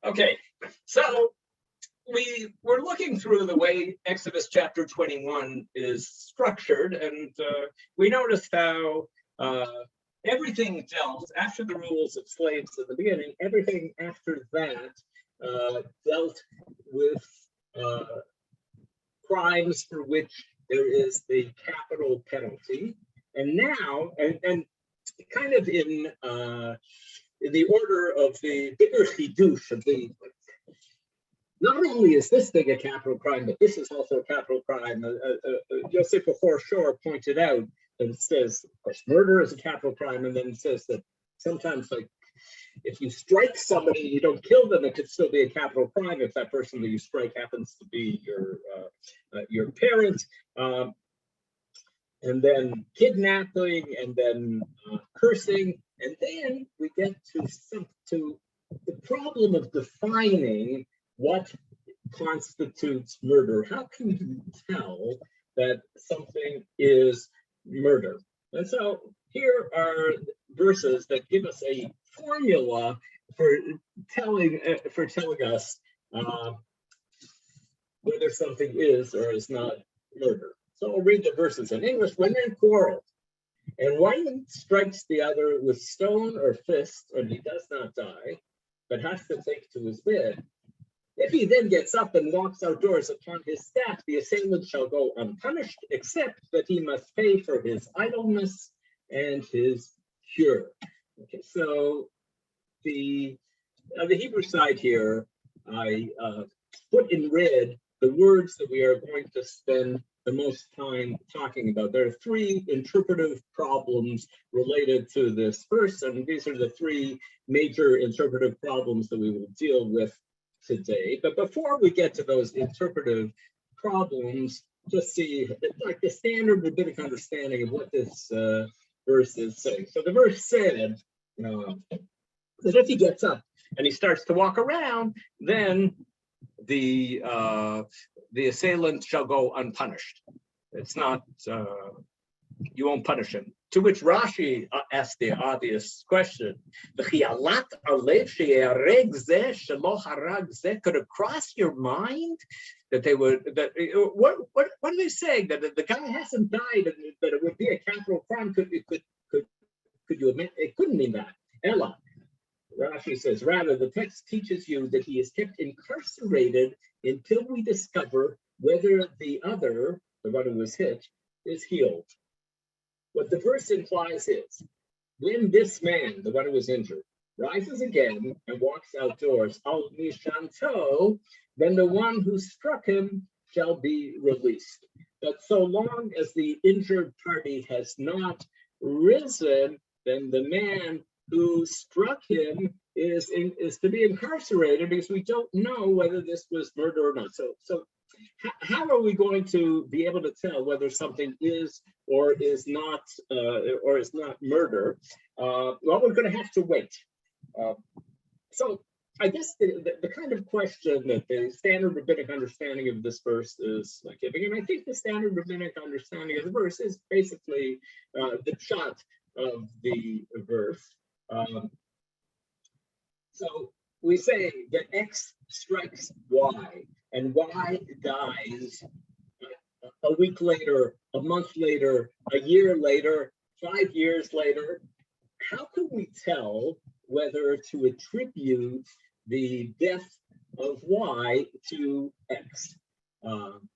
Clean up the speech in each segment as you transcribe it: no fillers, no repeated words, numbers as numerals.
Okay, so we were looking through the way Exodus chapter 21 is structured, and we noticed how everything dealt, after the rules of slaves at the beginning, everything after that dealt with crimes for which there is a capital penalty. And now, and kind of in the order of the bigger chiddush of the, not only is this thing a capital crime, but this is also a capital crime. Yosef before Shore pointed out that it says, of course, murder is a capital crime, and then it says that sometimes, like, if you strike somebody, you don't kill them, it could still be a capital crime if that person that you strike happens to be your parent. And then kidnapping, and then cursing, and then we get to the problem of defining what constitutes murder. How can you tell that something is murder? And so here are verses that give us a formula for telling us whether something is or is not murder. So I'll read the verses in English. When men quarrel, and one strikes the other with stone or fist, and he does not die, but has to take to his bed, if he then gets up and walks outdoors upon his staff, the assailant shall go unpunished, except that he must pay for his idleness and his cure. Okay, so the Hebrew side here, I put in red the words that we are going to spend the most time talking about. There are three interpretive problems related to this verse, and these are the three major interpretive problems that we will deal with today. But before we get to those interpretive problems, just see like the standard rabbinic understanding of what this verse is saying. So the verse said that if he gets up and he starts to walk around, then the assailant shall go unpunished. It's not, you won't punish him. To which Rashi asked the obvious question: could it cross your mind that they would, that what are they saying, that the guy hasn't died and that it would be a capital crime? Could you admit it couldn't mean that? Ella, Rashi says, rather, the text teaches you that he is kept incarcerated until we discover whether the other, the one who was hit, is healed. What the verse implies is, when this man, the one who was injured, rises again and walks outdoors, al mishanto, then the one who struck him shall be released. But so long as the injured party has not risen, then the man who struck him is to be incarcerated, because we don't know whether this was murder or not. So how are we going to be able to tell whether something is or is not murder? Well, we're going to have to wait. So I guess the kind of question that the standard rabbinic understanding of this verse is giving, and I think the standard rabbinic understanding of the verse is basically the pshat of the verse. So we say that X strikes Y, and Y dies a week later, a month later, a year later, 5 years later. How can we tell whether to attribute the death of Y to X? I'm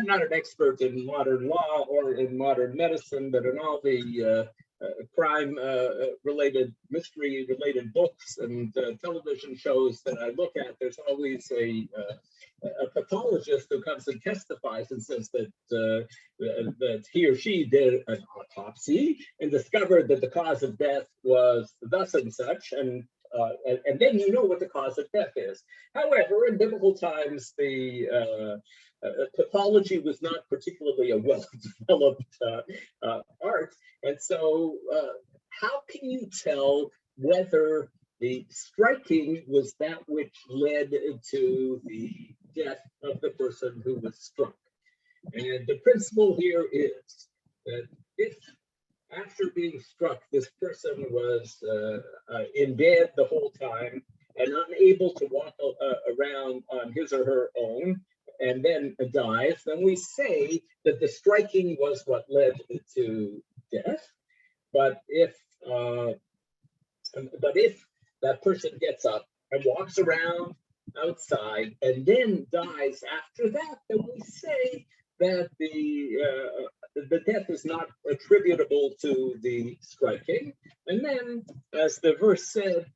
not an expert in modern law or in modern medicine, but in all the crime-related, mystery-related books and television shows that I look at, there's always a pathologist who comes and testifies and says that he or she did an autopsy and discovered that the cause of death was thus and such, and then you know what the cause of death is. However, in biblical times, the pathology was not particularly a well-developed art, and so how can you tell whether the striking was that which led to the death of the person who was struck? And the principle here is that if after being struck, this person was in bed the whole time, and unable to walk around on his or her own, and then dies, then we say that the striking was what led to death. But if that person gets up and walks around outside and then dies after that, then we say that the death is not attributable to the striking. And then, as the verse said,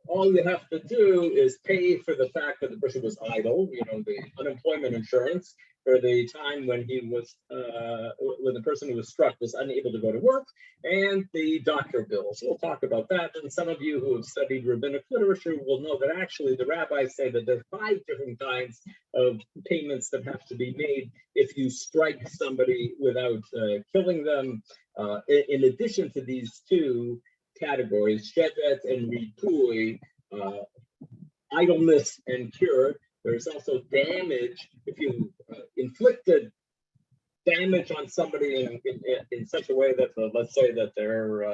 all you have to do is pay for the fact that the person was idle, the unemployment insurance for the time when when the person who was struck was unable to go to work, and the doctor bills. We'll talk about that. And some of you who have studied rabbinic literature will know that actually the rabbis say that there are 5 different kinds of payments that have to be made if you strike somebody without killing them. In addition to these 2 categories, shevet and ripui, idleness and cure. There's also damage. If you inflicted damage on somebody in such a way that, let's say that their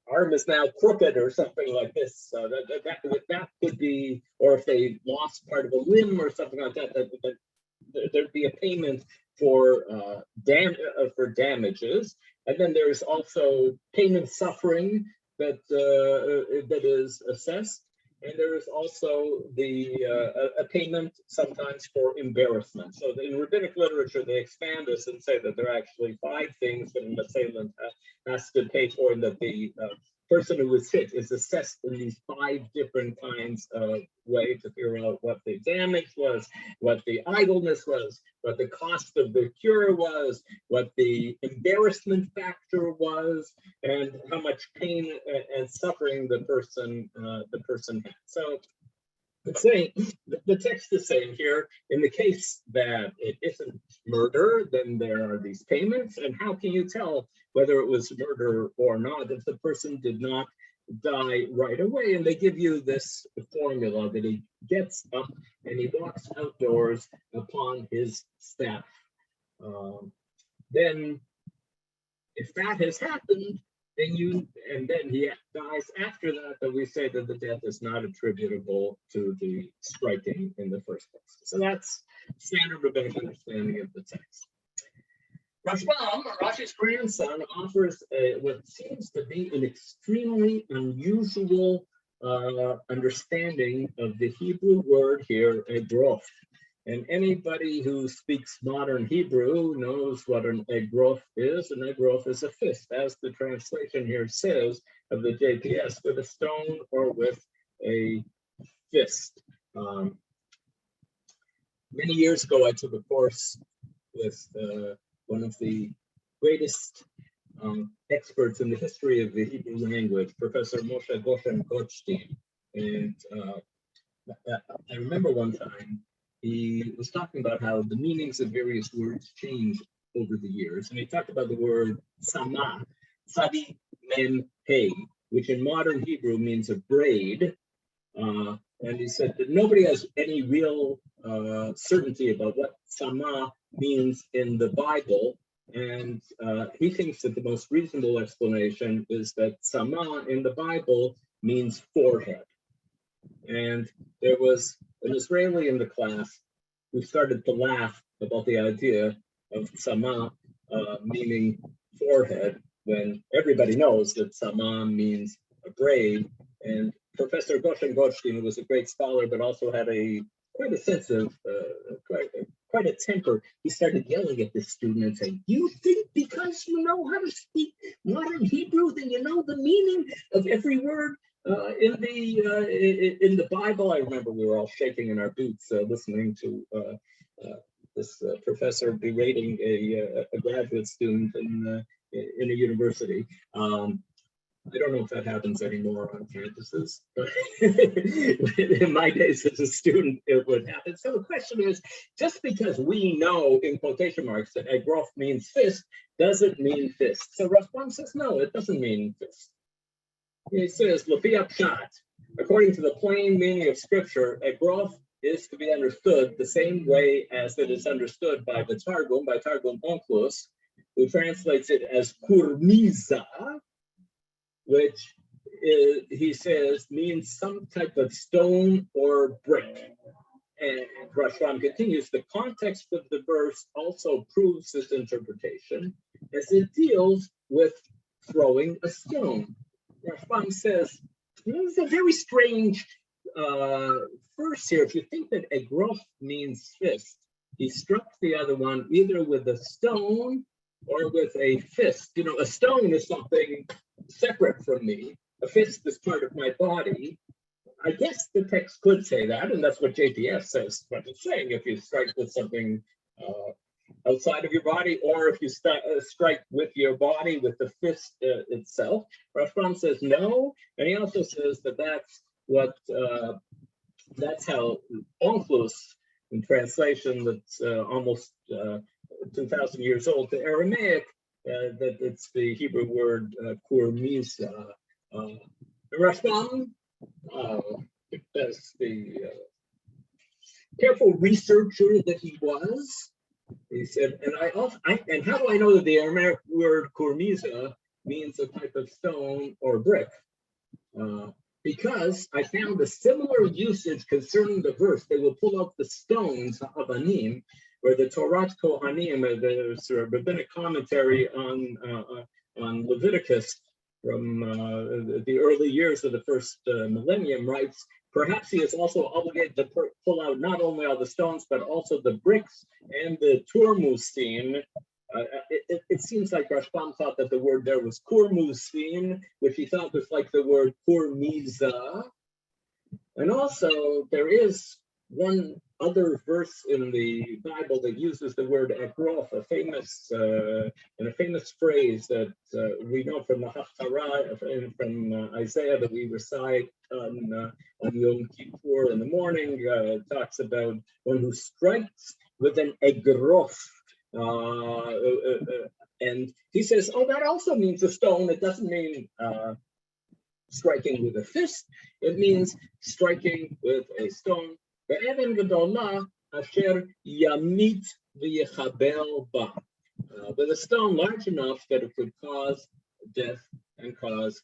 arm is now crooked or something like this, that could be, or if they lost part of a limb or something like that, there'd be a payment for damages. And then there's also pain and suffering that is assessed, and there is also a payment sometimes for embarrassment. So in rabbinic literature, they expand this and say that there are actually 5 things that an assailant has to pay for, and that the person who was hit is assessed in these 5 different kinds of ways to figure out what the damage was, what the idleness was, what the cost of the cure was, what the embarrassment factor was, and how much pain and suffering the person had. So it's saying, the text is saying here, in the case that it isn't murder, then there are these payments. And how can you tell whether it was murder or not if the person did not die right away? And they give you this formula that he gets up and he walks outdoors upon his staff. Then, if that has happened, then he dies after that, then we say that the death is not attributable to the striking in the first place. So that's standard rabbinic understanding of the text. Rashbam, Rashi's grandson, offers what seems to be an extremely unusual understanding of the Hebrew word here, egrof. And anybody who speaks modern Hebrew knows what an egrof is. An egrof is a fist, as the translation here says of the JPS, with a stone or with a fist. Many years ago, I took a course with one of the greatest experts in the history of the Hebrew language, Professor Moshe Goldstein. And I remember one time, he was talking about how the meanings of various words change over the years. And he talked about the word sama, sadi mem hey, which in modern Hebrew means a braid. And he said that nobody has any real certainty about what sama means in the Bible. And he thinks that the most reasonable explanation is that sama in the Bible means forehead. And there was an Israeli in the class who started to laugh about the idea of sama meaning forehead, when everybody knows that sama means a braid. And Professor Goshen Goldstein, who was a great scholar, but also had quite a sense of, quite a temper, he started yelling at this student and saying, "You think because you know how to speak modern Hebrew, then you know the meaning of every word in the Bible?" I remember we were all shaking in our boots listening to this professor berating a graduate student in a university. I don't know if that happens anymore on campuses, but in my days as a student, it would happen. So the question is, just because we know, in quotation marks, that egrof means fist, doesn't mean fist. So Rashbam says, no, it doesn't mean fist. He says, L'fi pshat, according to the plain meaning of scripture, egrof is to be understood the same way as it is understood by the Targum, by Targum Onkelos, who translates it as kurmiza, which he says, means some type of stone or brick. And Rashbam continues, the context of the verse also proves this interpretation as it deals with throwing a stone. Rashbam says, this is a very strange verse here. If you think that egrof means fist, he struck the other one either with a stone or with a fist. You know, a stone is something separate from me. A fist is part of my body. I guess the text could say that, and that's what JPS says, what it's saying. If you strike with something outside of your body, or if you strike with your body with the fist itself. Rashbam says no, and he also says that that's how Onkelos, in translation that's almost 2,000 years old to Aramaic, that it's the Hebrew word kurmisa. Rashbam, as the careful researcher that he was, he said, and how do I know that the Aramaic word kurmisa means a type of stone or brick? Because I found a similar usage concerning the verse. They will pull out the stones of Anim, where the Torah Kohanim, there's a rabbinic commentary on Leviticus from the early years of the first millennium, writes, perhaps he is also obligated to pull out not only all the stones, but also the bricks and the turmusin. It seems like Rashbam thought that the word there was kurmusin, which he thought was like the word kurmiza. And also, there is one other verse in the Bible that uses the word agrof, a famous phrase that we know from the Haftarah, from Isaiah that we recite on Yom Kippur in the morning. Talks about one who strikes with an agrof. And he says, oh, that also means a stone. It doesn't mean striking with a fist. It means striking with a stone. With a stone large enough that it could cause death and cause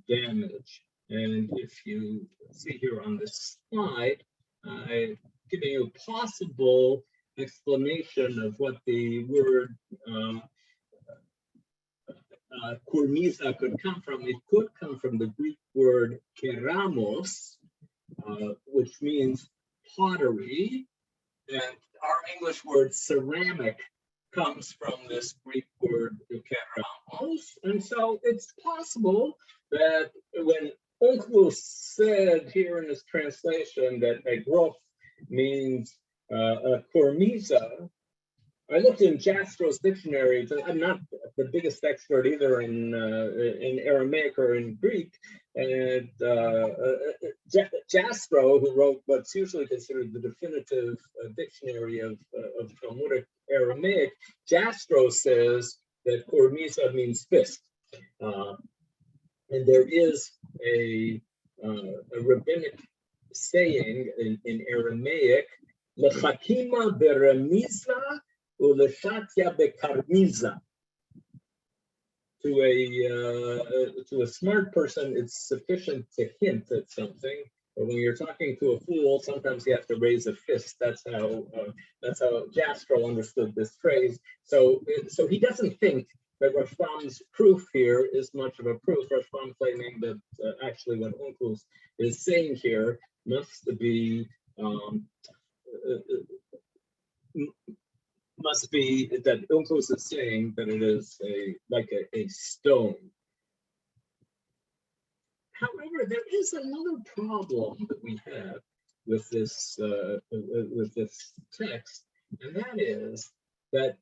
damage. And if you see here on this slide, I'm giving you a possible explanation of what the word kurmisa could come from. It could come from the Greek word keramos, which means pottery, and our English word ceramic comes from this Greek word keramos. And so it's possible that when Onkelos said here in his translation that agrof means kurmisa, I looked in Jastro's dictionary. I'm not the biggest expert either in Aramaic or in Greek, and Jastro, who wrote what's usually considered the definitive dictionary of Talmudic Aramaic, Jastro says that kurmisa means fist, and there is a rabbinic saying in Aramaic, "Lechakima beremiza ulechatya bekarmiza." To a smart person, it's sufficient to hint at something. But when you're talking to a fool, sometimes you have to raise a fist. That's how Jastrow understood this phrase. So he doesn't think that Rashbam's proof here is much of a proof. Rashbam claiming that actually what Onkelos is saying here must be that Onkelos is saying that it is like a stone. However, there is another problem that we have with this text, and that is that.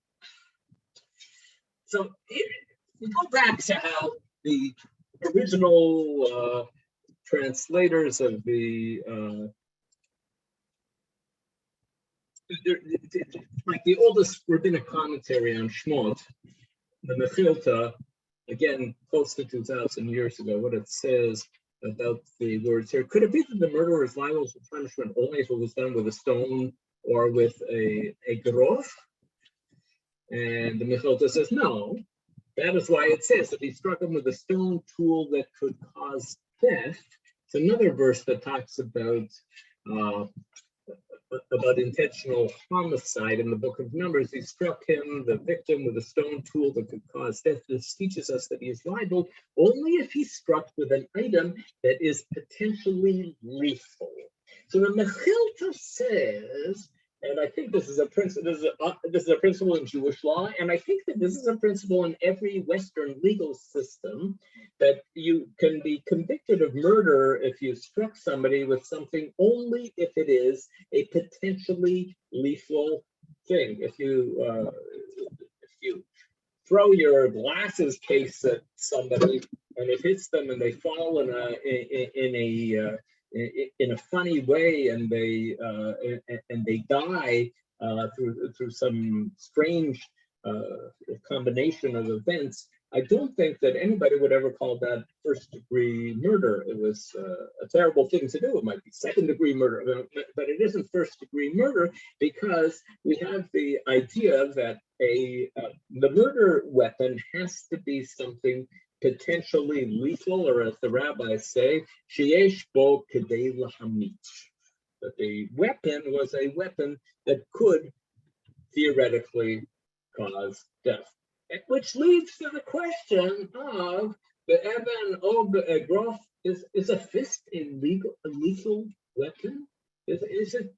So we go back to how the original translators of the like the oldest rabbinic commentary on Shmot, the Mechilta, again, close to 2,000 years ago, what it says about the words here. Could it be that the murderer is liable to punishment only if it was done with a stone or with a grof? And the Mechilta says, no. That is why it says that he struck him with a stone tool that could cause theft. It's another verse that talks about intentional homicide in the book of Numbers. He struck him, the victim, with a stone tool that could cause death. This teaches us that he is liable only if he's struck with an item that is potentially lethal. So the Mechilta says, and I think this is a principle. This is a principle in Jewish law, and I think that this is a principle in every Western legal system, that you can be convicted of murder if you struck somebody with something only if it is a potentially lethal thing. If you throw your glasses case at somebody and it hits them and they fall in a funny way and they die through some strange combination of events, I don't think that anybody would ever call that first-degree murder. It was a terrible thing to do. It might be second-degree murder, but it isn't first-degree murder, because we have the idea that the murder weapon has to be something potentially lethal, or as the rabbis say, sheyesh bo kedei lahamit, that the weapon was a weapon that could theoretically cause death. Which leads to the question of the Evan or the Egrof, is a fist a lethal weapon? Is it?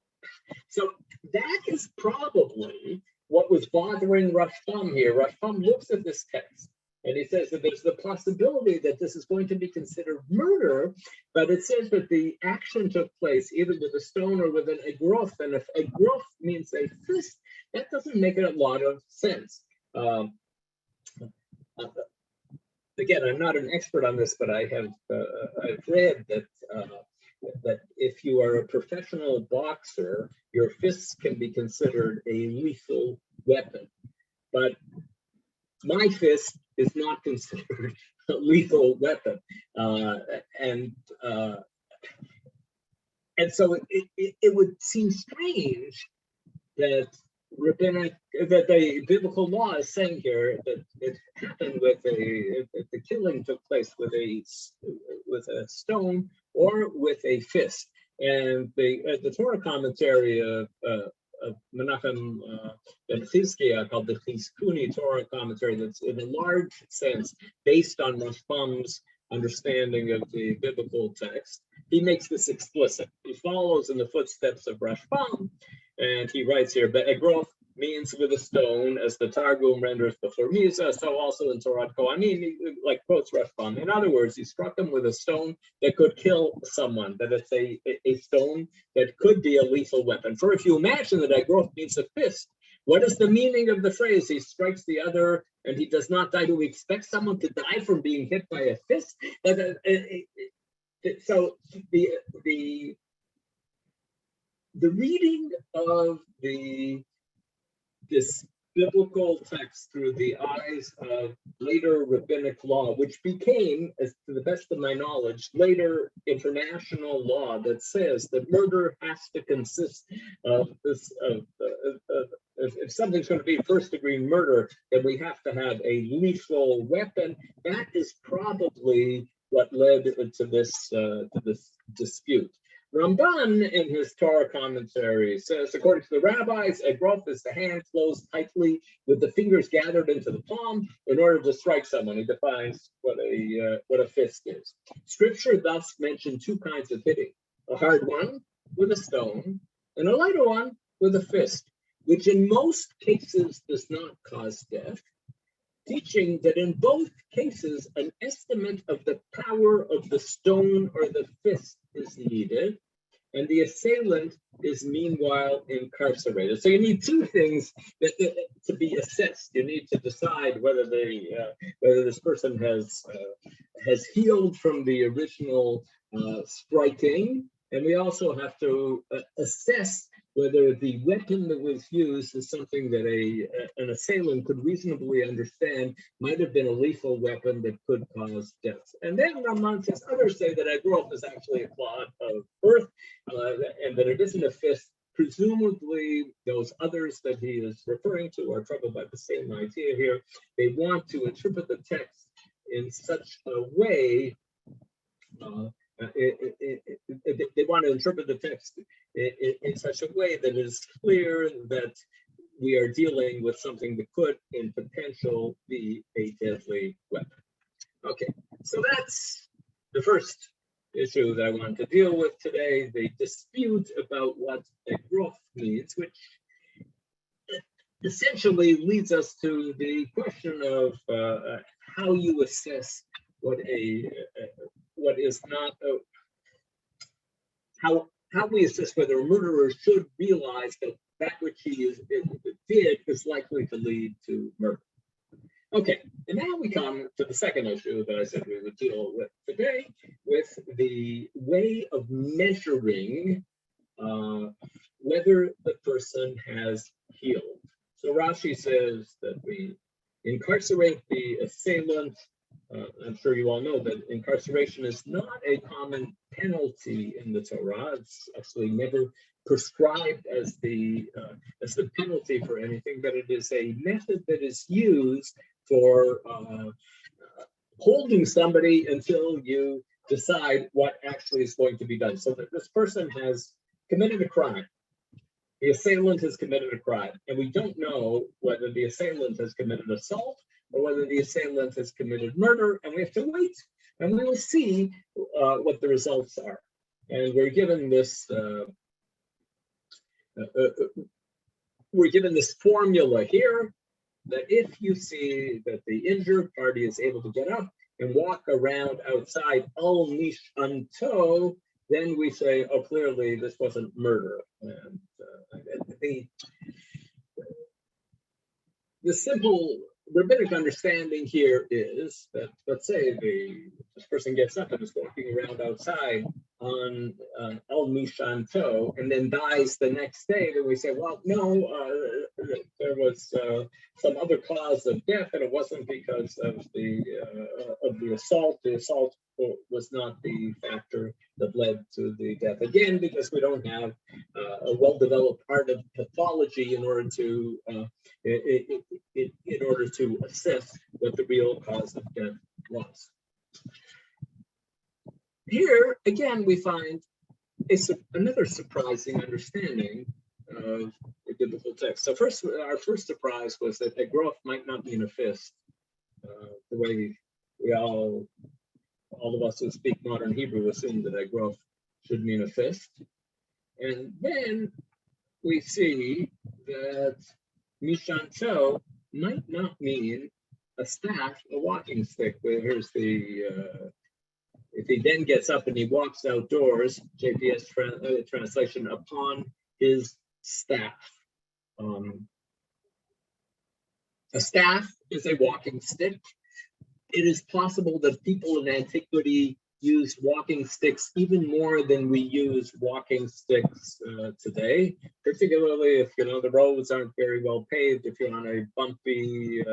So that is probably what was bothering Rashbam here. Rashbam looks at this text and he says that there's the possibility that this is going to be considered murder, but it says that the action took place either with a stone or with an egrof, and if egrof means a fist, that doesn't make a lot of sense. Again, I'm not an expert on this, but I've read that if you are a professional boxer, your fists can be considered a lethal weapon. But my fist is not considered a lethal weapon, and so it would seem strange that the biblical law is saying here that it happened the killing took place with a stone or with a fist. And the Torah commentary of Menachem ben Chizkiah, called the Chizkuni Torah commentary, that's in a large sense based on Rashbam's understanding of the biblical text, he makes this explicit. He follows in the footsteps of Rashbam, and he writes here, but egrof means with a stone, as the Targum renders before Misa, so also in Torah Kohanim, like quotes Rashbam. In other words, he struck him with a stone that could kill someone, that it's a stone that could be a lethal weapon. For if you imagine that egrof means a fist, what is the meaning of the phrase, he strikes the other and he does not die? Do we expect someone to die from being hit by a fist? So the reading of this biblical text through the eyes of later rabbinic law, which became, as to the best of my knowledge, later international law that says that murder has to consist of this. If something's going to be first-degree murder, then we have to have a lethal weapon. That is probably what led to this dispute. Ramban, in his Torah commentary, says, according to the rabbis, egrof is the hand closed tightly with the fingers gathered into the palm in order to strike someone. He defines what a fist is. Scripture thus mentioned two kinds of hitting: a hard one with a stone, and a lighter one with a fist, which in most cases does not cause death, teaching that in both cases an estimate of the power of the stone or the fist is needed, and the assailant is meanwhile incarcerated. So you need two things to be assessed. You need to decide whether this person has healed from the original striking, and we also have to assess whether the weapon that was used is something that an assailant could reasonably understand might have been a lethal weapon that could cause death. And then Ramban says, others say that egrof is actually a clod of earth, and that it isn't a fist. Presumably, those others that he is referring to are troubled by the same idea here. They want to interpret the text in such a way They want to interpret the text in such a way that is clear that we are dealing with something that could, in potential, be a deadly weapon. Okay, so that's the first issue that I want to deal with today, the dispute about what a growth means, which essentially leads us to the question of how you assess what is not how we assess whether a murderer should realize that which he did is likely to lead to murder. Okay, and now we come to the second issue that I said we would deal with today, with the way of measuring whether the person has healed. So Rashi says that we incarcerate the assailant. I'm sure you all know that incarceration is not a common penalty in the Torah. It's actually never prescribed as the penalty for anything, but it is a method that is used for holding somebody until you decide what actually is going to be done. So that this person has committed a crime. The assailant has committed a crime, and we don't know whether the assailant has committed assault or whether the assailant has committed murder, and we have to wait, and we will see what the results are. And we're given this formula here, that if you see that the injured party is able to get up and walk around outside al mishanto, then we say, oh, clearly this wasn't murder. And the simple rabbinic understanding here is that, let's say this person gets up and is walking around outside on al mishanto and then dies the next day, then we say, well, no, there was some other cause of death, and it wasn't because of the assault. The assault was not the factor that led to the death. Again, because we don't have a well-developed art of pathology in order to assess what the real cause of death was. Here, again, we find another surprising understanding of the biblical text. So our first surprise was that egrof might not mean a fist, the way we all of us who speak modern Hebrew assume that egrof should mean a fist. And then we see that mishanto might not mean a staff, a walking stick. Here's if he then gets up and he walks outdoors, JPS translation, upon his staff. A staff is a walking stick. It is possible that people in antiquity used walking sticks even more than we use walking sticks today, particularly if the roads aren't very well paved, if you're on a bumpy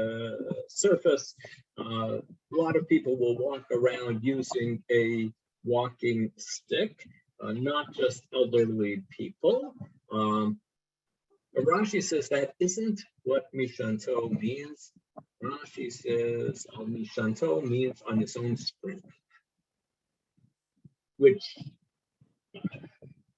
surface. A lot of people will walk around using a walking stick, not just elderly people. Rashi says that isn't what mishanto means. Rashi says mishanto means on its own strength, which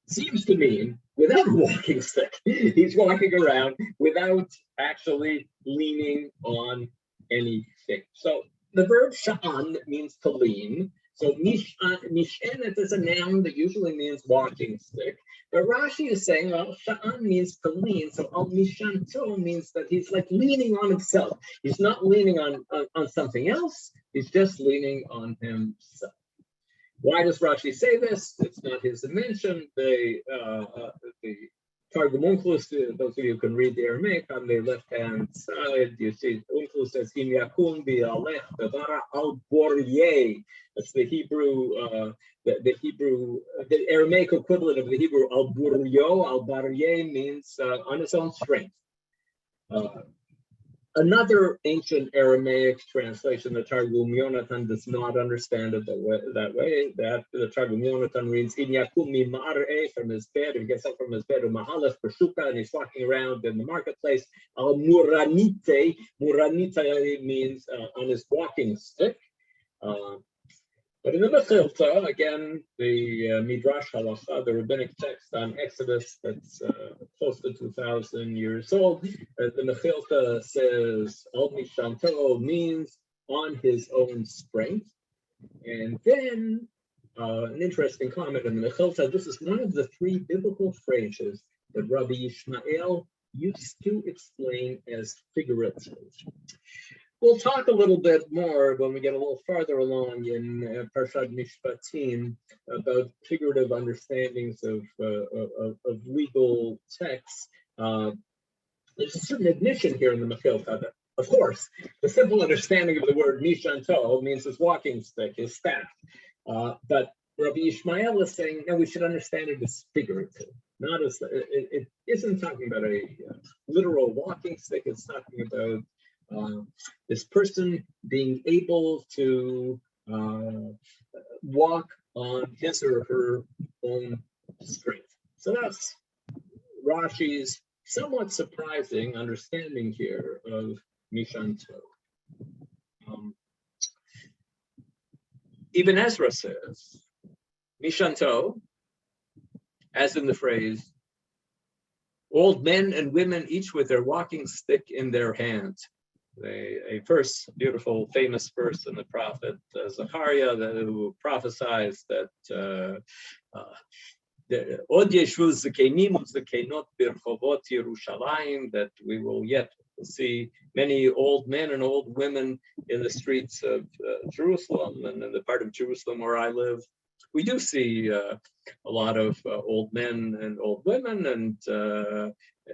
seems to mean without a walking stick. He's walking around without actually leaning on anything. So the verb sha'an means to lean. So mishenet is a noun that usually means walking stick. But Rashi is saying, well, sha'an means to lean. So al mishanto means that he's like leaning on himself. He's not leaning on something else. He's just leaning on himself. Why does Rashi say this? It's not his invention. The Targum Onkelos, those of you who can read the Aramaic, on the left-hand side, you see Onkelos says, "Im yakun bi'alech bevara al borye." That's the Hebrew, the Aramaic equivalent of the Hebrew al buryo. Al barye means on its own strength. Another ancient Aramaic translation, the Targum Yonatan, does not understand it that way. That the Targum Yonatan reads, "In yakum mi'mar'eh," from his bed. He gets up from his bed, "U'mahalach b'shuka," and he's walking around in the marketplace. Al muranite. Muranite means on his walking stick. But in the Mechilta, again, the Midrash Halacha, the rabbinic text on Exodus that's close to 2,000 years old, the Mechilta says, Al Mishanto means on his own strength. And then an interesting comment in the Mechilta, this is one of the three biblical phrases that Rabbi Ishmael used to explain as figurative. We'll talk a little bit more when we get a little farther along in Parshat Mishpatim about figurative understandings of legal texts. There's a certain admission here in the Mechilta that, of course, the simple understanding of the word Mishanto means his walking stick, his staff. But Rabbi Ishmael is saying, no, we should understand it as figurative. Not as it isn't talking about a literal walking stick. It's talking about this person being able to walk on his or her own strength. So that's Rashi's somewhat surprising understanding here of Mishanto. Ibn Ezra says, Mishanto, as in the phrase, old men and women, each with their walking stick in their hand. A verse, beautiful, famous verse in the prophet Zechariah, who prophesies that that we will yet see many old men and old women in the streets of Jerusalem, and in the part of Jerusalem where I live. We do see a lot of old men and old women,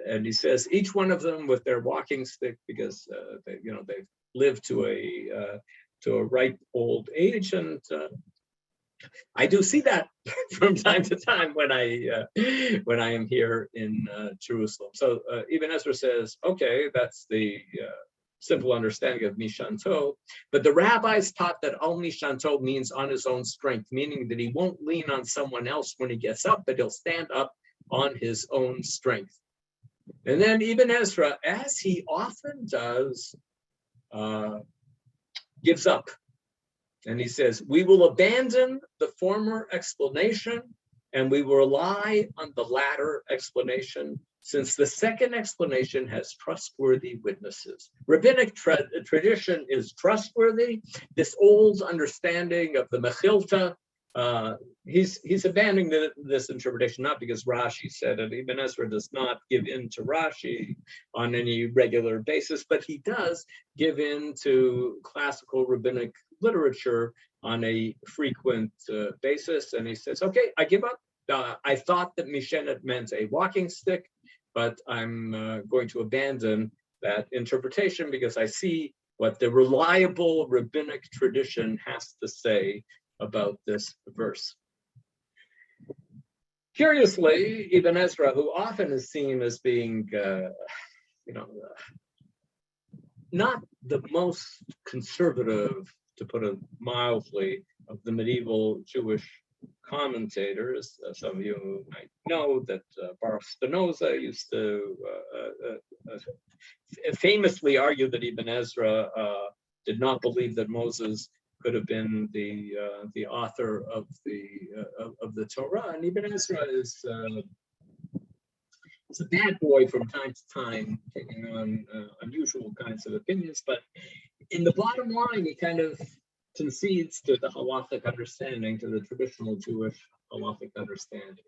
and he says each one of them with their walking stick, because they've lived to a ripe old age, and I do see that from time to time when I am here in Jerusalem. So Ibn Ezra says, okay, that's the simple understanding of Mishanto, but the rabbis taught that Al Mishanto means on his own strength, meaning that he won't lean on someone else when he gets up, but he'll stand up on his own strength. And then Ibn Ezra, as he often does, gives up. And he says, we will abandon the former explanation and we will rely on the latter explanation, since the second explanation has trustworthy witnesses. Rabbinic tradition is trustworthy. This old understanding of the Mechilta, he's abandoning this interpretation, not because Rashi said it. Ibn Ezra does not give in to Rashi on any regular basis, but he does give in to classical rabbinic literature on a frequent basis. And he says, okay, I give up. I thought that Mishenet meant a walking stick, but I'm going to abandon that interpretation because I see what the reliable rabbinic tradition has to say about this verse. Curiously, Ibn Ezra, who often is seen as being, not the most conservative, to put it mildly, of the medieval Jewish commentators. Some of you might know that Baruch Spinoza used to famously argue that Ibn Ezra did not believe that Moses could have been the author of the Torah, and Ibn Ezra is a bad boy from time to time, taking on unusual kinds of opinions. But in the bottom line, he kind of concedes to the halachic understanding, to the traditional Jewish halachic understanding.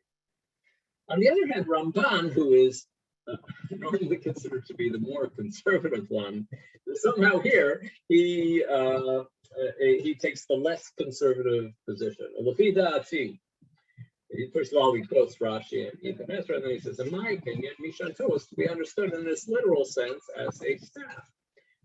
On the other hand, Ramban, who is normally considered to be the more conservative one, somehow here he takes the less conservative position. First of all, he quotes Rashi and Ibn Ezra, and then he says, in my opinion, Mishanto is to be understood in this literal sense as a staff,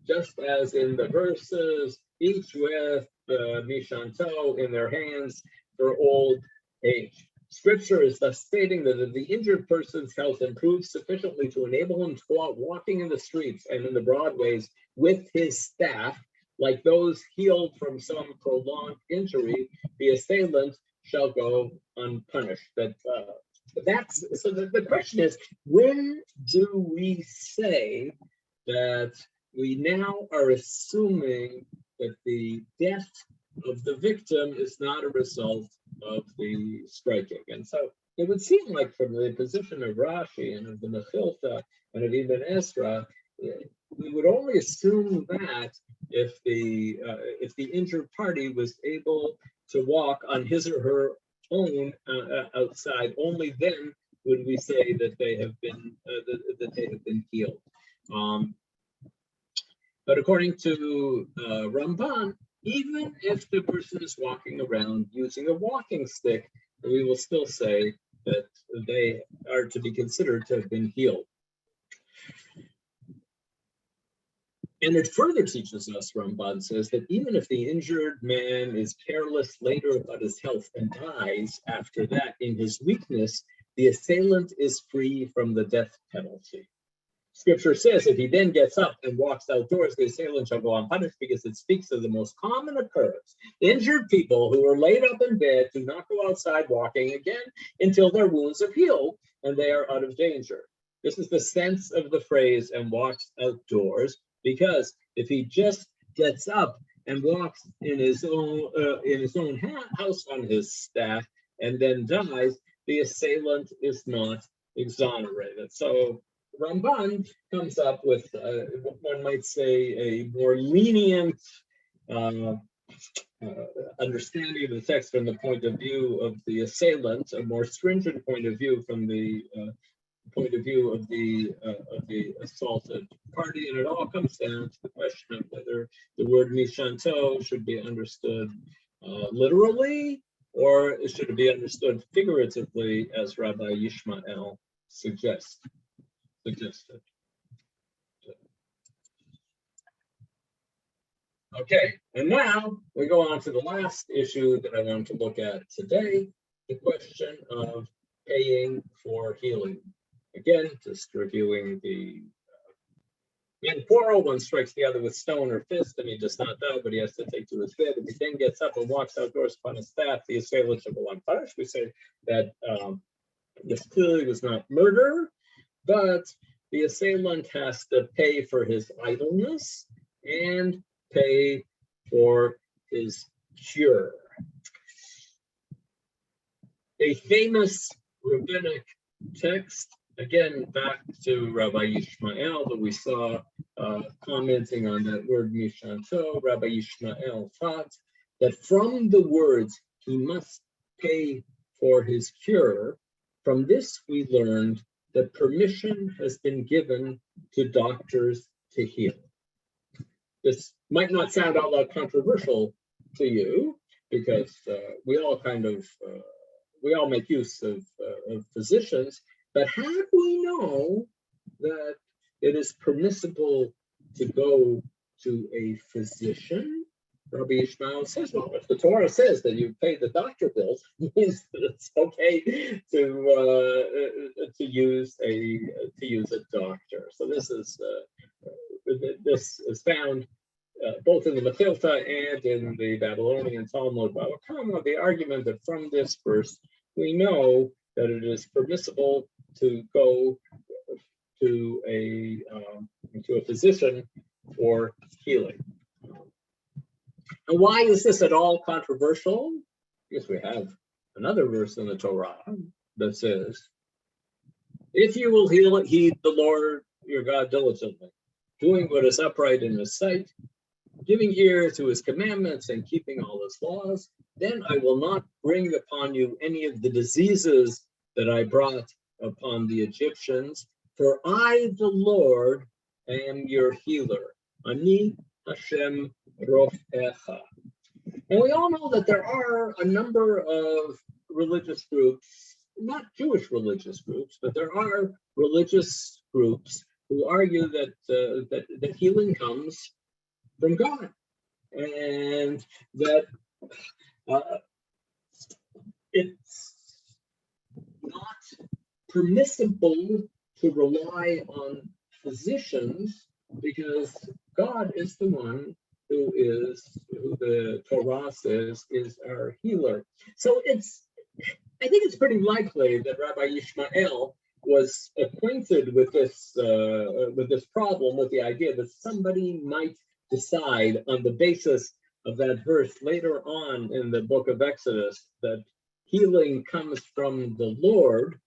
just as in the verses, each with Mishanto in their hands for old age. Scripture is thus stating that if the injured person's health improves sufficiently to enable him to go out walking in the streets and in the broadways with his staff, like those healed from some prolonged injury, the assailant shall go unpunished. So the question is, when do we say that we now are assuming that the death of the victim is not a result of the striking. And so it would seem like from the position of Rashi and of the Mechilta and of even Ezra, we would only assume that if the injured party was able to walk on his or her own outside, only then would we say that they have been healed. But according to Ramban, even if the person is walking around using a walking stick, we will still say that they are to be considered to have been healed. And it further teaches us, Ramban says, that even if the injured man is careless later about his health and dies after that in his weakness, the assailant is free from the death penalty. Scripture says if he then gets up and walks outdoors, the assailant shall go unpunished, because it speaks of the most common occurrence. Injured people who are laid up in bed do not go outside walking again until their wounds are healed and they are out of danger. This is the sense of the phrase "and walks outdoors," because if he just gets up and walks in his own house on his staff and then dies, the assailant is not exonerated. So Ramban comes up with what one might say a more lenient understanding of the text from the point of view of the assailant, a more stringent point of view from the point of view of the assaulted party, and it all comes down to the question of whether the word mishanto should be understood literally, or should it be understood figuratively, as Rabbi Yishmael suggested. Okay, and now we go on to the last issue that I want to look at today, the question of paying for healing. Again, just reviewing the in quarrel, one strikes the other with stone or fist, and he does not know, but he has to take to his bed. If he then gets up and walks outdoors upon his staff, the assailant shall go unpunished. We say that this clearly was not murder, but the assailant has to pay for his idleness and pay for his cure. A famous rabbinic text, again, back to Rabbi Yishmael, that we saw commenting on that word mishanto. Rabbi Yishmael taught that from the words, he must pay for his cure, from this we learned that permission has been given to doctors to heal. This might not sound all that controversial to you, because we all make use of physicians, but how do we know that it is permissible to go to a physician? Rabbi Ishmael says, well, if the Torah says that you pay the doctor bills, it means that it's okay to use a doctor. So this is found both in the Mechilta and in the Babylonian Talmud Bava Kama, the argument that from this verse we know that it is permissible to go to a physician for healing. And why is this at all controversial? Because we have another verse in the Torah that says, if you will heed the Lord your God diligently, doing what is upright in his sight, giving ear to his commandments and keeping all his laws, then I will not bring upon you any of the diseases that I brought upon the Egyptians, for I, the Lord, am your healer. Ani Hashem Rofecha. And we all know that there are a number of religious groups, not Jewish religious groups, but there are religious groups who argue that healing comes from God, and that it's not permissible to rely on physicians, because God is the one who the Torah says is our healer. So I think it's pretty likely that Rabbi Yishmael was acquainted with this problem, with the idea that somebody might decide on the basis of that verse later on in the book of Exodus, that healing comes from the Lord.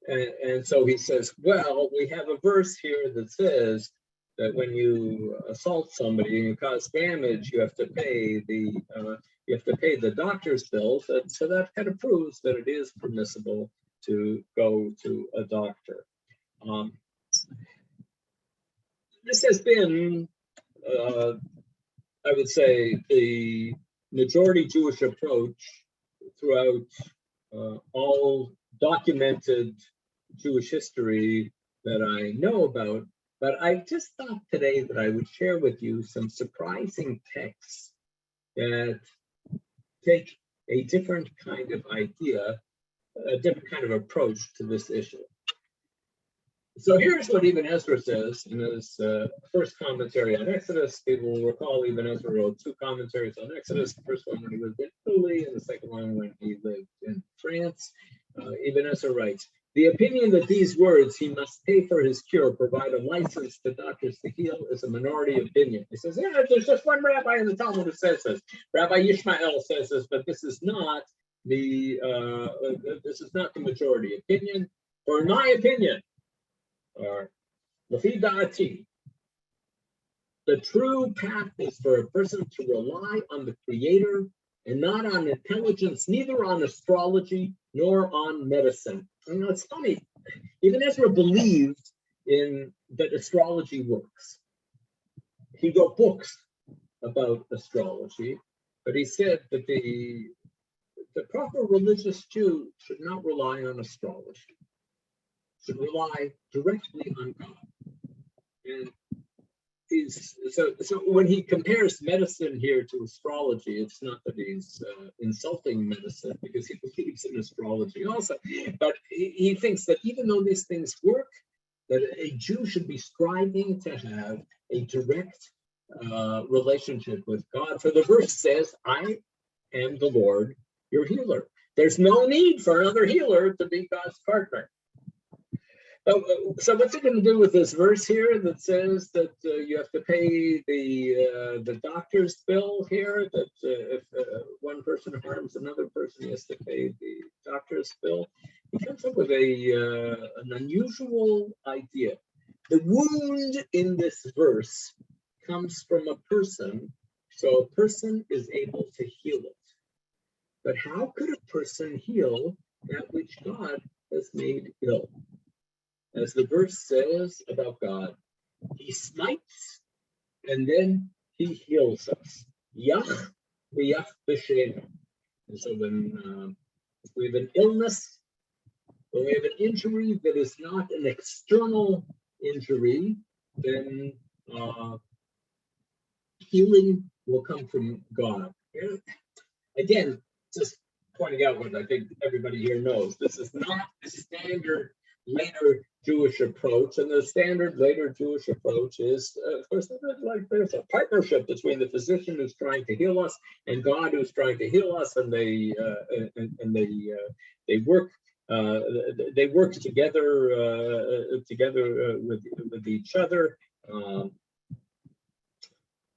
And so he says, well, we have a verse here that says that when you assault somebody and you cause damage, you have to pay the doctor's bills. And so that kind of proves that it is permissible to go to a doctor. This has been, I would say, the majority Jewish approach throughout all documented Jewish history that I know about. But I just thought today that I would share with you some surprising texts that take a different kind of idea, a different kind of approach to this issue. So here's what Ibn Ezra says in his first commentary on Exodus. People will recall Ibn Ezra wrote two commentaries on Exodus. The first one when he lived in Italy, and the second one when he lived in France. Ibn Ezra writes, the opinion that these words, he must pay for his cure, provide a license to doctors to heal, is a minority opinion. He says, yeah, there's just one rabbi in the Talmud who says this. Rabbi Yishmael says this, but this is not the majority opinion. For in my opinion, or Lafi Da'ati, the true path is for a person to rely on the Creator and not on intelligence, neither on astrology nor on medicine. And it's funny, Ibn Ezra believed in that astrology works. He wrote books about astrology, but he said that the proper religious Jew should not rely on astrology, should rely directly on God. And so when he compares medicine here to astrology, it's not that he's insulting medicine, because he believes in astrology also, but he thinks that even though these things work, that a Jew should be striving to have a direct relationship with God. For the verse says, I am the Lord, your healer. There's no need for another healer to be God's partner. So what's it going to do with this verse here that says that you have to pay the doctor's bill here, that if one person harms another person, he has to pay the doctor's bill? He comes up with an unusual idea. The wound in this verse comes from a person, so a person is able to heal it. But how could a person heal that which God has made ill? As the verse says about God, he smites and then he heals us. Yach v'yach b'shem. And so when we have an illness, when we have an injury that is not an external injury, then healing will come from God. Again, just pointing out what I think everybody here knows, this is not the standard later Jewish approach, and the standard later Jewish approach is, of course, like there's a partnership between the physician who's trying to heal us and God who's trying to heal us, and they work together with each other.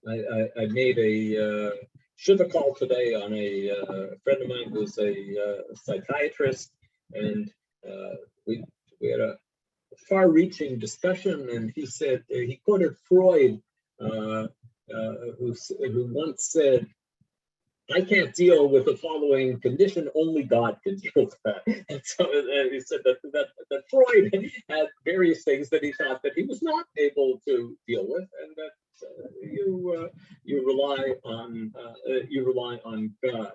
I made a shiva call today on a friend of mine who's a psychiatrist, and we had a far-reaching discussion, and he said, he quoted Freud, who once said, I can't deal with the following condition, only God can deal with that. And so he said that Freud had various things that he thought that he was not able to deal with, and that you rely on God.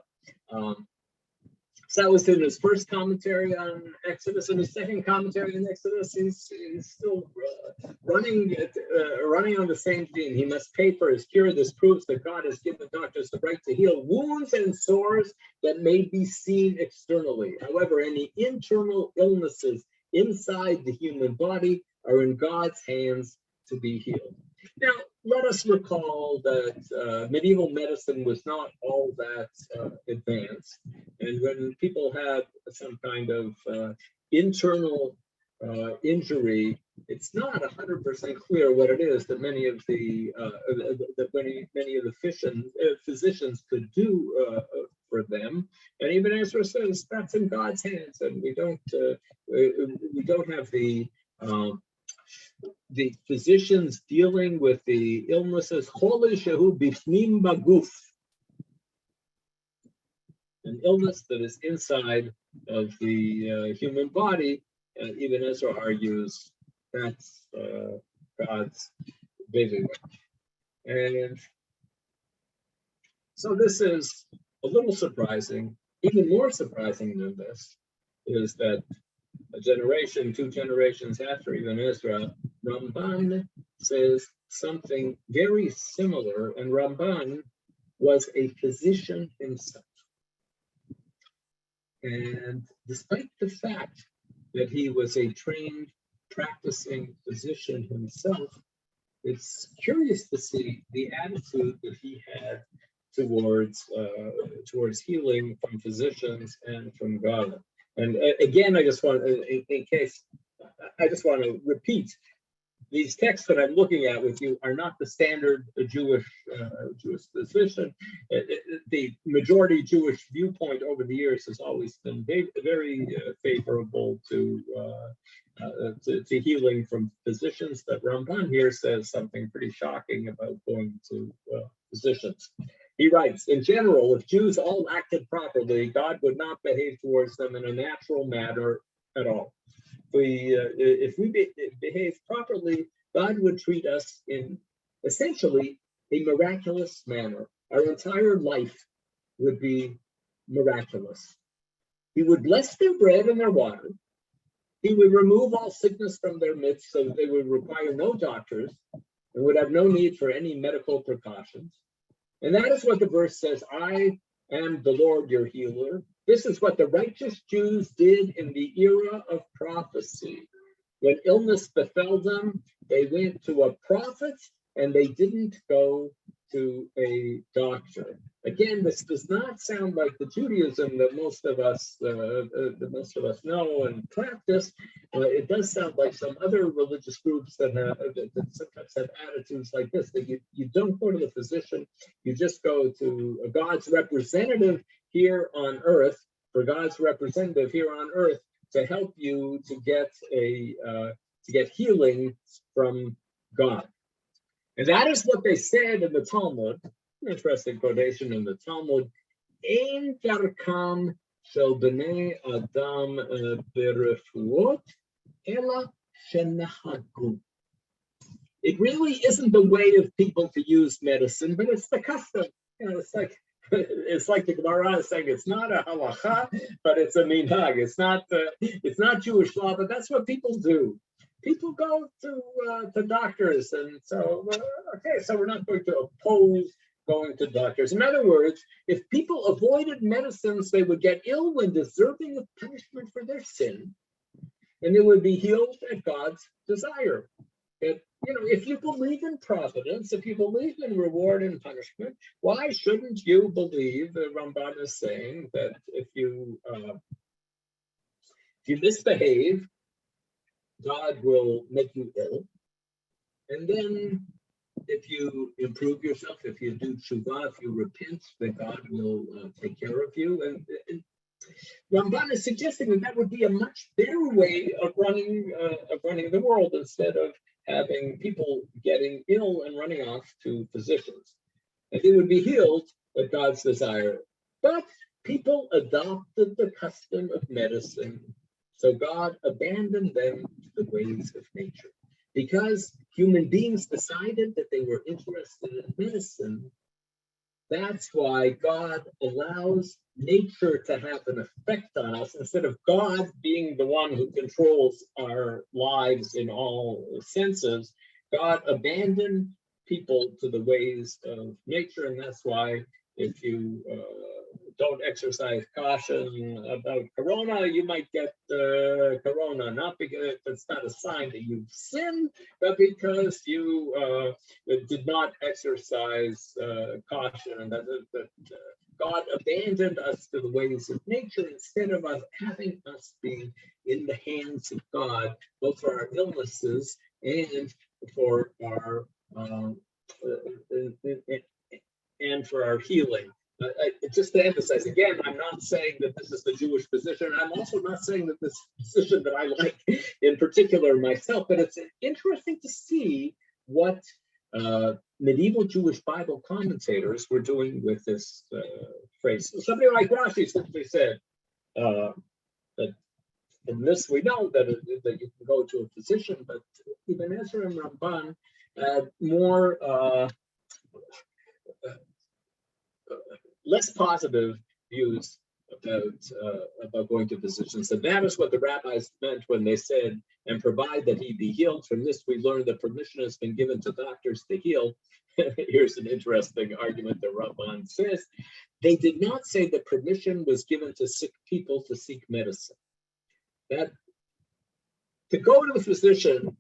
So that was in his first commentary on Exodus. In his second commentary on Exodus, he's still running on the same theme. He must pay for his cure. This proves that God has given doctors the right to heal wounds and sores that may be seen externally. However, any internal illnesses inside the human body are in God's hands to be healed. Now, let us recall that medieval medicine was not all that advanced. And when people had some kind of internal injury, it's not 100% clear what it is that many of the physicians could do for them. And even Ezra says that's in God's hands, and we don't have the physicians dealing with the illnesses, an illness that is inside of the human body. Even Ezra argues that's God's bailiwick. And so this is a little surprising. Even more surprising than this is that a generation, 2 generations after even Ezra, Ramban says something very similar, and Ramban was a physician himself. And despite the fact that he was a trained, practicing physician himself, it's curious to see the attitude that he had towards healing from physicians and from God. And again, I just want, in case, I just want to repeat, these texts that I'm looking at with you are not the standard Jewish physician. The majority Jewish viewpoint over the years has always been very favorable to healing from physicians. But Ramban here says something pretty shocking about going to physicians. He writes, in general, if Jews all acted properly, God would not behave towards them in a natural manner at all. If we behave properly, God would treat us in essentially a miraculous manner. Our entire life would be miraculous. He would bless their bread and their water. He would remove all sickness from their midst so that they would require no doctors and would have no need for any medical precautions. And that is what the verse says, I am the Lord your healer. This is what the righteous Jews did in the era of prophecy. When illness befell them, they went to a prophet and they didn't go to a doctor. Again, this does not sound like the Judaism that most of us know and practice. It does sound like some other religious groups that sometimes have attitudes like this, that you don't go to the physician, you just go to God's representative here on earth, for God's representative here on earth to help you to get healing from God. And that is what they said in the Talmud. Interesting quotation in the Talmud. Ein darkam shel bnei adam berefuot ela shenahagu. It really isn't the way of people to use medicine, but it's the custom. You know, it's like the Gemara is saying it's not a halacha, but it's a minhag. It's not Jewish law, but that's what people do. People go to doctors, and so so we're not going to oppose going to doctors. In other words, if people avoided medicines, they would get ill when deserving of punishment for their sin, and they would be healed at God's desire. If you believe in providence, if you believe in reward and punishment, why shouldn't you believe, the Ramban is saying, that if you misbehave, God will make you ill. And then if you improve yourself, if you do tshuva, if you repent, then God will take care of you. And Ramban is suggesting that would be a much better way of running the world, instead of having people getting ill and running off to physicians. And they would be healed at God's desire. But people adopted the custom of medicine, so God abandoned them to the ways of nature. Because human beings decided that they were interested in medicine, that's why God allows nature to have an effect on us, instead of God being the one who controls our lives in all senses. God abandoned people to the ways of nature, and that's why if you don't exercise caution about corona, you might get corona, not because it's not a sign that you've sinned, but because you did not exercise caution, and that God abandoned us to the ways of nature instead of us having us be in the hands of God, both for our illnesses and for our and for our healing. Just to emphasize again, I'm not saying that this is the Jewish position. I'm also not saying that this position that I like in particular myself, but it's interesting to see what medieval Jewish Bible commentators were doing with this phrase. Somebody like Rashi simply said that in this we know that that you can go to a physician, but Ibn Ezra and Ramban more less positive views about going to physicians, and that is what the rabbis meant when they said, "And provide that he be healed." From this, we learn that permission has been given to doctors to heal. Here's an interesting argument that Rabban says: they did not say that permission was given to sick people to seek medicine. That to go to the physician,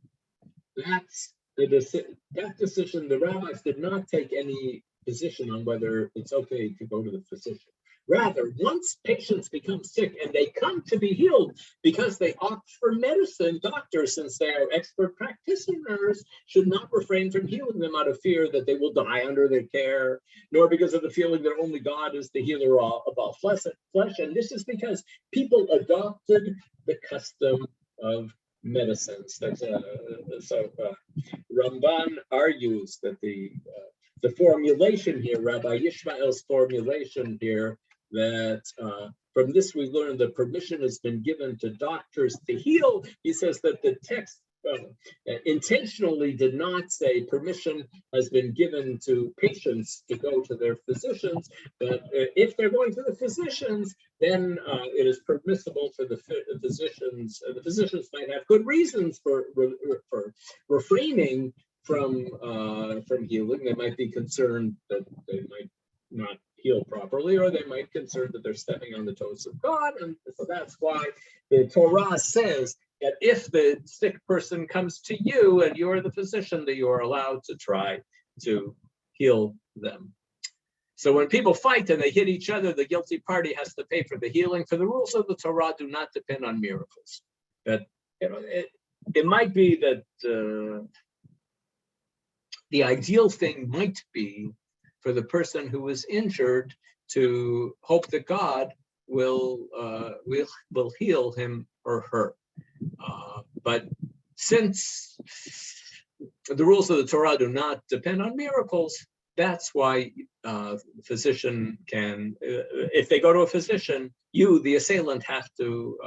that's that decision. The rabbis did not take any position on whether it's okay to go to the physician. Rather, once patients become sick and they come to be healed because they opt for medicine, doctors, since they are expert practitioners, should not refrain from healing them out of fear that they will die under their care, nor because of the feeling that only God is the healer of all flesh. And this is because people adopted the custom of medicines. So Ramban argues that the formulation here, Rabbi Yishmael's formulation here, that from this we learn that permission has been given to doctors to heal. He says that the text intentionally did not say permission has been given to patients to go to their physicians, but if they're going to the physicians, then it is permissible for the physicians. The physicians might have good reasons for refraining from healing. They might be concerned that they might not heal properly, or they might be concerned that they're stepping on the toes of God, and so that's why the Torah says that if the sick person comes to you and you're the physician, that you are allowed to try to heal them. So when people fight and they hit each other, the guilty party has to pay for the healing. For the rules of the Torah do not depend on miracles. But it might be that the ideal thing might be for the person who is injured to hope that God will heal him or her. But since the rules of the Torah do not depend on miracles, that's why the physician can, if they go to a physician, you, the assailant, have to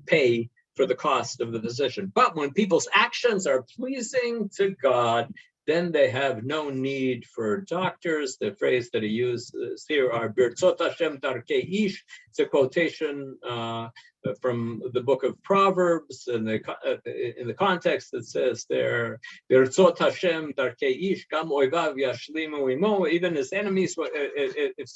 pay for the cost of the physician. But when people's actions are pleasing to God, then they have no need for doctors. The phrase that he uses here are Birtzot Hashem Darkei Ish. It's a quotation from the book of Proverbs, and in the context it says there, Birtzot Hashem Darkei Ish Gam Oivav Yashlimu Imo. Even his enemies, if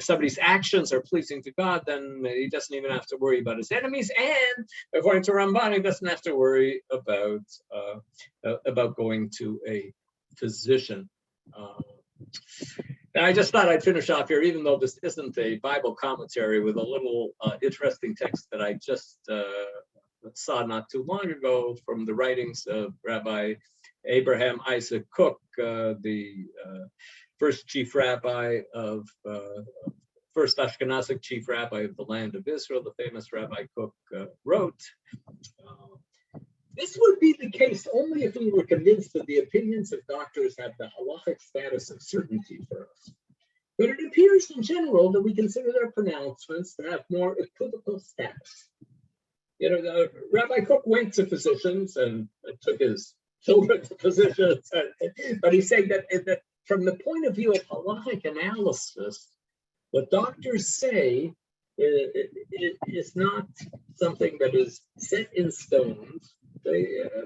somebody's actions are pleasing to God, then he doesn't even have to worry about his enemies. And according to Ramban, he doesn't have to worry about going to a physician. And I just thought I'd finish off here, even though this isn't a Bible commentary, with a little interesting text that I just saw not too long ago from the writings of Rabbi Abraham Isaac Cook, the first Ashkenazic chief rabbi of the land of Israel. The famous Rabbi Cook wrote, this would be the case only if we were convinced that the opinions of doctors have the halachic status of certainty for us. But it appears in general that we consider their pronouncements to have more equivocal status. Rabbi Cook went to physicians and took his children to physicians, but he's saying that from the point of view of halachic analysis, what doctors say is not something that is set in stone.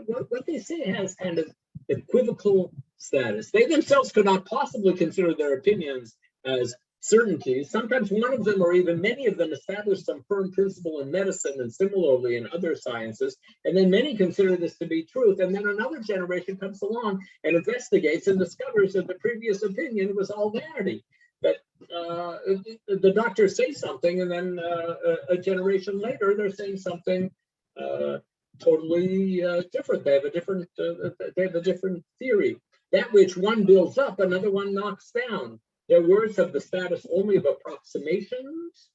What they say has kind of equivocal status. They themselves could not possibly consider their opinions as certainties. Sometimes one of them or even many of them establish some firm principle in medicine and similarly in other sciences, and then many consider this to be truth, and then another generation comes along and investigates and discovers that the previous opinion was all vanity. That the doctors say something, and then a generation later they're saying something totally different. They have a different theory. That which one builds up, another one knocks down. Their words have the status only of approximations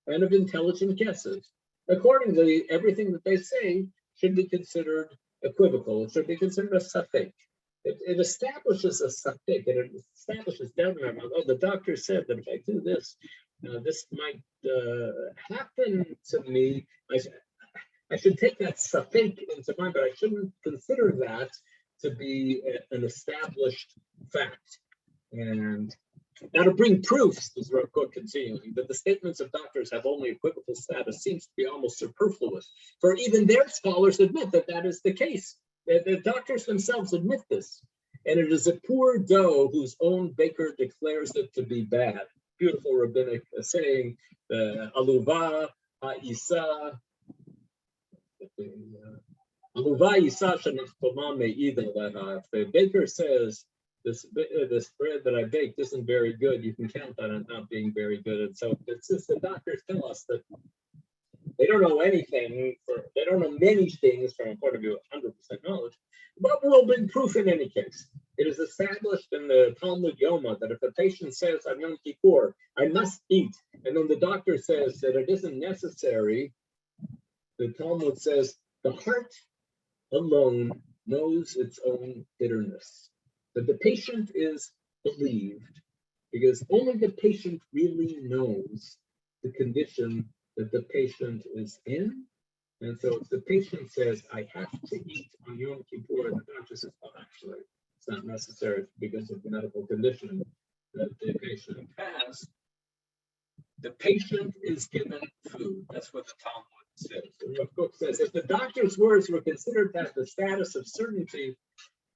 and of intelligent guesses. Accordingly, everything that they say should be considered equivocal. It should be considered a safek. It establishes a safek, and it establishes down there, oh, the doctor said that if I do this, this might happen to me. I should take that safek into mind, but I shouldn't consider that to be an established fact. And now to bring proofs, as Rav Kook continuing, that the statements of doctors have only equivocal status seems to be almost superfluous, for even their scholars admit that that is the case. The doctors themselves admit this, and it is a poor dough whose own baker declares it to be bad. Beautiful rabbinic saying, Aluva ha'isa, Aluva isa shenachtomah me'ida leha. If the baker says, this bread that I baked isn't very good, you can count on it not being very good. And so it's just the doctors tell us that they don't know anything, they don't know many things from a point of view of 100% knowledge, but we'll bring proof in any case. It is established in the Talmud Yoma that if a patient says, on Yom Kippur, I must eat, and then the doctor says that it isn't necessary, the Talmud says, the heart alone knows its own bitterness. That the patient is believed because only the patient really knows the condition that the patient is in. And so if the patient says, I have to eat on Yom Kippur, and the doctor says, well, actually, it's not necessary because of the medical condition that the patient has, the patient is given food. That's what the Talmud says. And Rav Kook says, if the doctor's words were considered to have the status of certainty,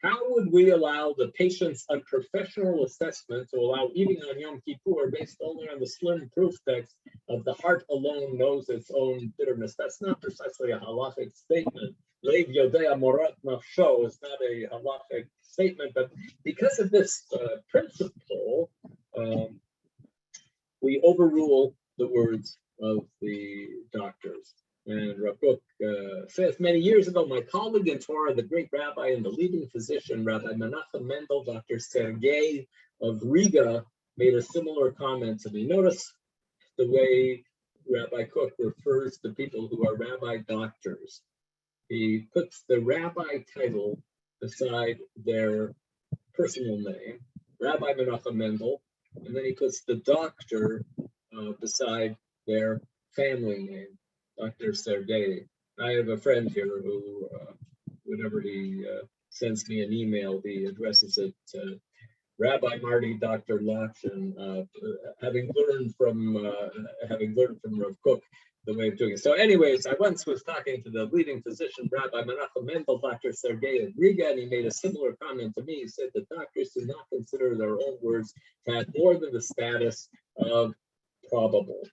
how would we allow the patient's unprofessional assessment to allow eating on Yom Kippur based only on the slim proof text of the heart alone knows its own bitterness? That's not precisely a halachic statement. Leiv Yodea Morat Nafsho is not a halachic statement, but because of this principle, we overrule the words of the doctors. And Rav Kook says, many years ago, my colleague in Torah, the great rabbi and the leading physician, Rabbi Menachem Mendel, Dr. Sergei of Riga, made a similar comment to me. Notice the way Rabbi Kook refers to people who are rabbi doctors. He puts the rabbi title beside their personal name, Rabbi Menachem Mendel, and then he puts the doctor beside their family name, Dr. Sergei. I have a friend here who, whenever he sends me an email, he addresses it to Rabbi Marty, Dr. Lockshin, having learned from Rav Kook the way of doing it. So anyways, I once was talking to the leading physician, Rabbi Menachem Mendel, Dr. Sergei of Riga, and he made a similar comment to me. He said that doctors do not consider their own words to have more than the status of probable.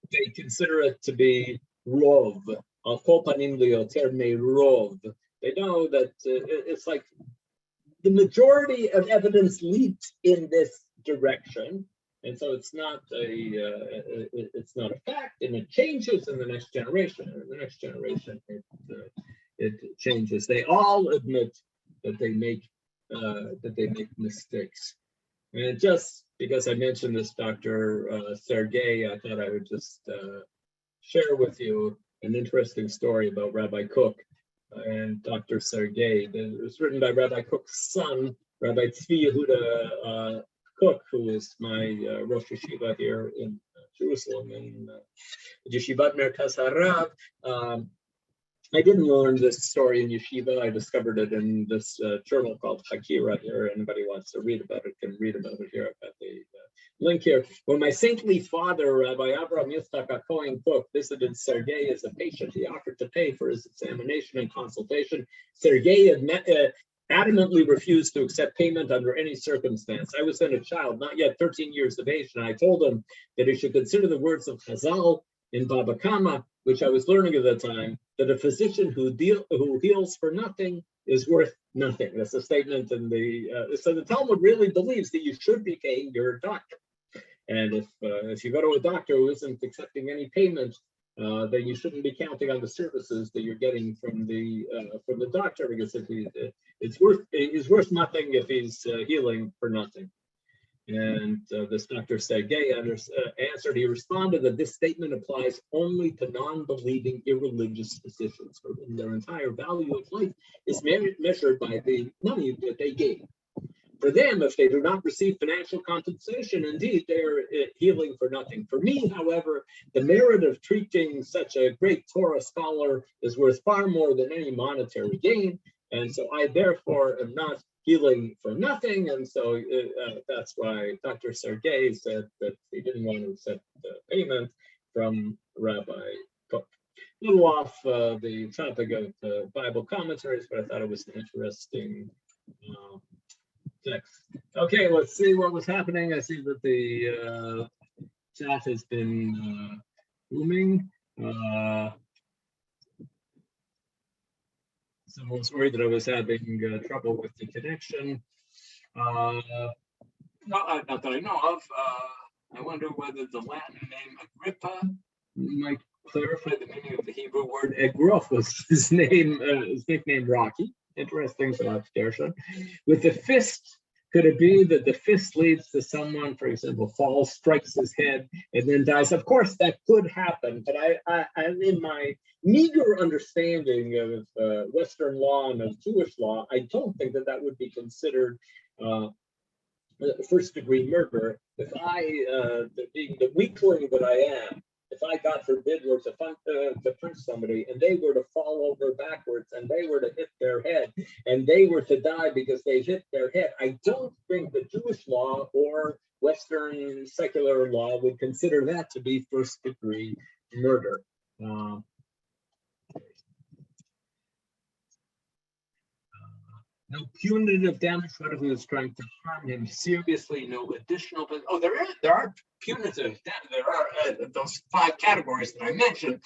They consider it to be rov, al kol panim liyoter me'rov. They know that it's like the majority of evidence leads in this direction, and so it's not a fact, and it changes in the next generation. In the next generation, it changes. They all admit that they make mistakes, and just because I mentioned this, Dr. Sergei, I thought I would just share with you an interesting story about Rabbi Kook and Dr. Sergei. It was written by Rabbi Kook's son, Rabbi Tzvi Yehuda Kook, who is my Rosh Yeshiva here in Jerusalem, in Yeshivat Merkaz Harav. I didn't learn this story in Yeshiva. I discovered it in this journal called Hakira here. Anybody wants to read about it can read about it here. I've got the link here. When my saintly father, Rabbi Avraham Yitzchak HaKohen Kook, visited Sergei as a patient, he offered to pay for his examination and consultation. Sergei adamantly refused to accept payment under any circumstance. I was then a child, not yet 13 years of age, and I told him that he should consider the words of Chazal in Baba Kama, which I was learning at the time, that a physician who heals for nothing is worth nothing. That's a statement in so the Talmud really believes that you should be paying your doctor. And if you go to a doctor who isn't accepting any payment, then you shouldn't be counting on the services that you're getting from the doctor, because if he's worth nothing if he's healing for nothing. And this Dr. Sergei answered. He responded that this statement applies only to non-believing, irreligious physicians, for whom their entire value of life is measured by the money that they gave. For them, if they do not receive financial compensation, indeed, they are healing for nothing. For me, however, the merit of treating such a great Torah scholar is worth far more than any monetary gain. And so I, therefore, am not healing for nothing. And so that's why Dr. Sergei said that he didn't want to accept payment from Rabbi Cook. A little off the topic of Bible commentaries, but I thought it was an interesting text. Okay, let's see what was happening. I see that the chat has been booming. Someone was worried that I was having trouble with the connection. Not that I know of. I wonder whether the Latin name Agrippa might clarify the meaning of the Hebrew word. Egrof was his name, his nickname Rocky. Interesting observation. With the fist, could it be that the fist leads to someone, for example, falls, strikes his head, and then dies? Of course, that could happen, but I'm in my meager understanding of Western law and of Jewish law, I don't think that would be considered first-degree murder. If I, being the weakling that I am, if I, God forbid, were to punch somebody and they were to fall over backwards and they were to hit their head and they were to die because they hit their head, I don't think the Jewish law or Western secular law would consider that to be first-degree murder. No punitive damage, what if he was trying to harm him seriously? No additional, but there are punitive damage. There are those 5 categories that I mentioned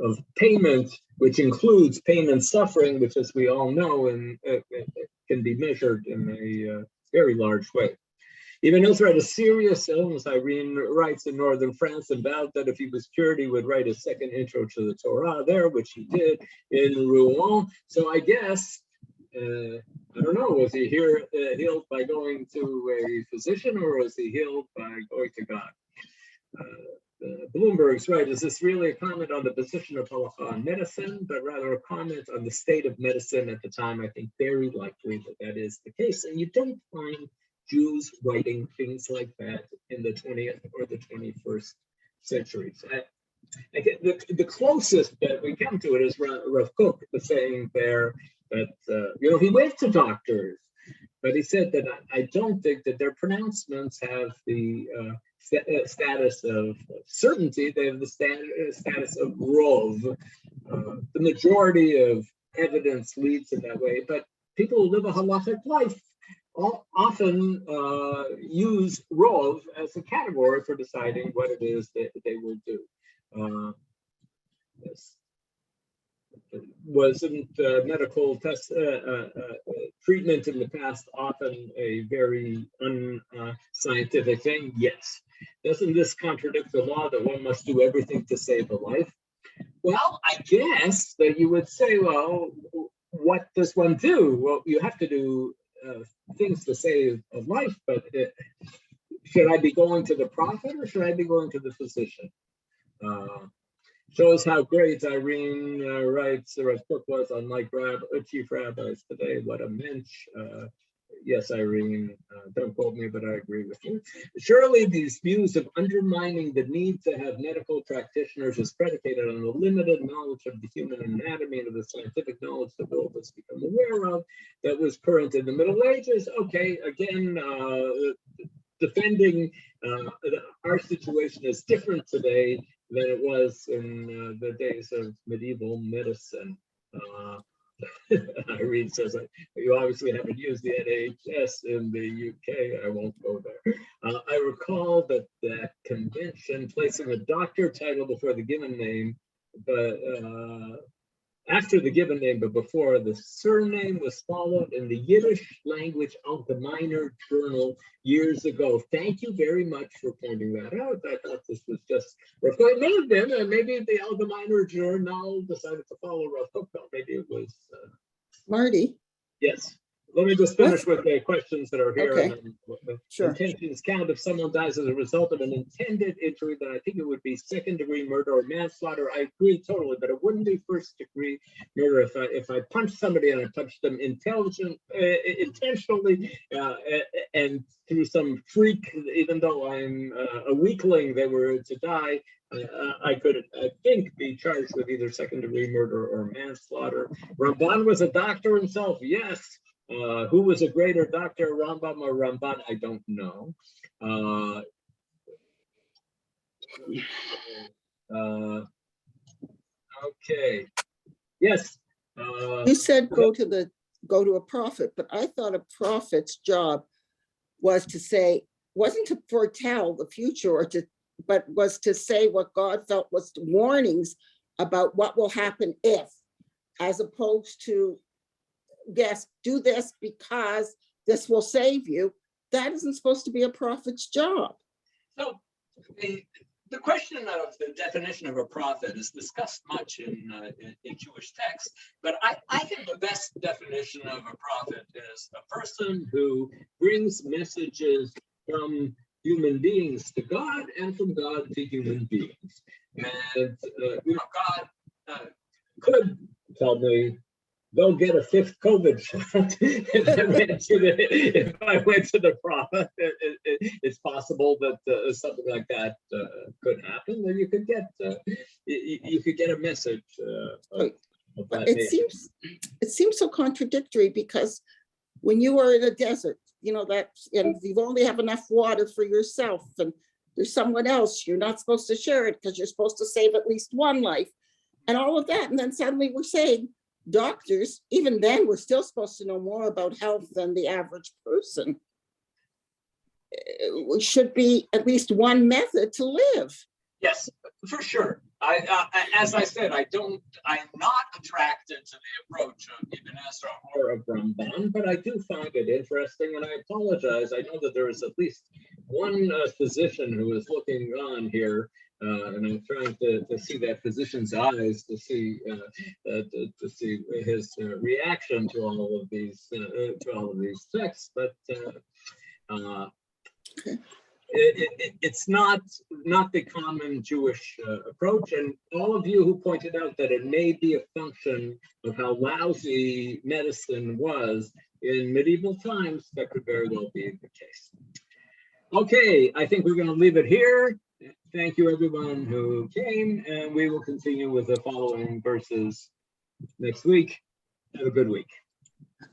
of payment, which includes pain and suffering, which, as we all know, and can be measured in a very large way. Even Israel had a serious illness, Irene writes, in northern France, and vowed that if he was cured, he would write a second intro to the Torah there, which he did in Rouen. So I guess, I don't know, was he healed by going to a physician, or was he healed by going to God? Bloomberg's right. Is this really a comment on the position of halacha on medicine, but rather a comment on the state of medicine at the time? I think very likely that is the case. And you don't find Jews writing things like that in the 20th or the 21st century. So I get the closest that we come to it is Rav Kook saying there that he went to doctors, but he said that I don't think that their pronouncements have the status of certainty. They have the status of rov. The majority of evidence leads in that way, but people who live a halachic life often use rov as a category for deciding what it is that they will do. Yes. Wasn't medical treatment in the past often a very unscientific thing? Yes. Doesn't this contradict the law that one must do everything to save a life? Well, I guess that you would say, well, what does one do? Well, you have to do things to save a life, but should I be going to the prophet or should I be going to the physician? Shows how great Irene writes, Rav Kook was, unlike chief rabbis today. What a mensch. Yes, Irene, don't quote me, but I agree with you. Surely these views of undermining the need to have medical practitioners is predicated on the limited knowledge of the human anatomy and of the scientific knowledge that all of us become aware of that was current in the Middle Ages. Okay, again, defending our situation is different today than it was in the days of medieval medicine. Irene says, you obviously haven't used the NHS in the UK. I won't go there. I recall that convention placing a doctor title before the given name, but after the given name, but before the surname was followed in the Yiddish language Allgemeiner Journal years ago. Thank you very much for pointing that out. I thought this was just, it may have been, maybe the Allgemeiner Journal decided to follow Rav Kook. Maybe it was. Marty? Yes. Let me just finish with the questions that are here. Okay. Sure. Intentions count if someone dies as a result of an intended injury, then I think it would be second-degree murder or manslaughter. I agree totally, but it wouldn't be first-degree murder if I punched somebody and I punched them intentionally and through some freak, even though I'm a weakling, they were to die. I could, I think, be charged with either second-degree murder or manslaughter. Ramban was a doctor himself, yes. Who was a greater, Dr. Rambam or Ramban? I don't know. Okay. Yes. You said go to a prophet, but I thought a prophet's job was to say, wasn't to foretell the future but was to say what God felt was warnings about what will happen if, as opposed to, yes, do this because this will save you. That isn't supposed to be a prophet's job. So the question of the definition of a prophet is discussed much in Jewish texts, but I think the best definition of a prophet is a person who brings messages from human beings to God and from God to human beings. And God could tell me, go get a 5th COVID shot. If I went to the prophet, it's possible that something like that could happen. Then you could get a message. It seems so contradictory, because when you are in a desert, and you only have enough water for yourself, and there's someone else, you're not supposed to share it because you're supposed to save at least one life, and all of that. And then suddenly we're saying, doctors, even then, we're still supposed to know more about health than the average person. It should be at least one method to live. Yes, for sure. As I said, I'm not attracted to the approach of Ibn Ezra or of Ramban, but I do find it interesting, and I apologize. I know that there is at least one physician who is looking on here, and I'm trying to see that physician's eyes to see his reaction to all of these texts. But it's not the common Jewish approach, and all of you who pointed out that it may be a function of how lousy medicine was in medieval times, that could very well be the case. Okay, I think we're going to leave it here. Thank you, everyone who came, and we will continue with the following verses next week. Have a good week.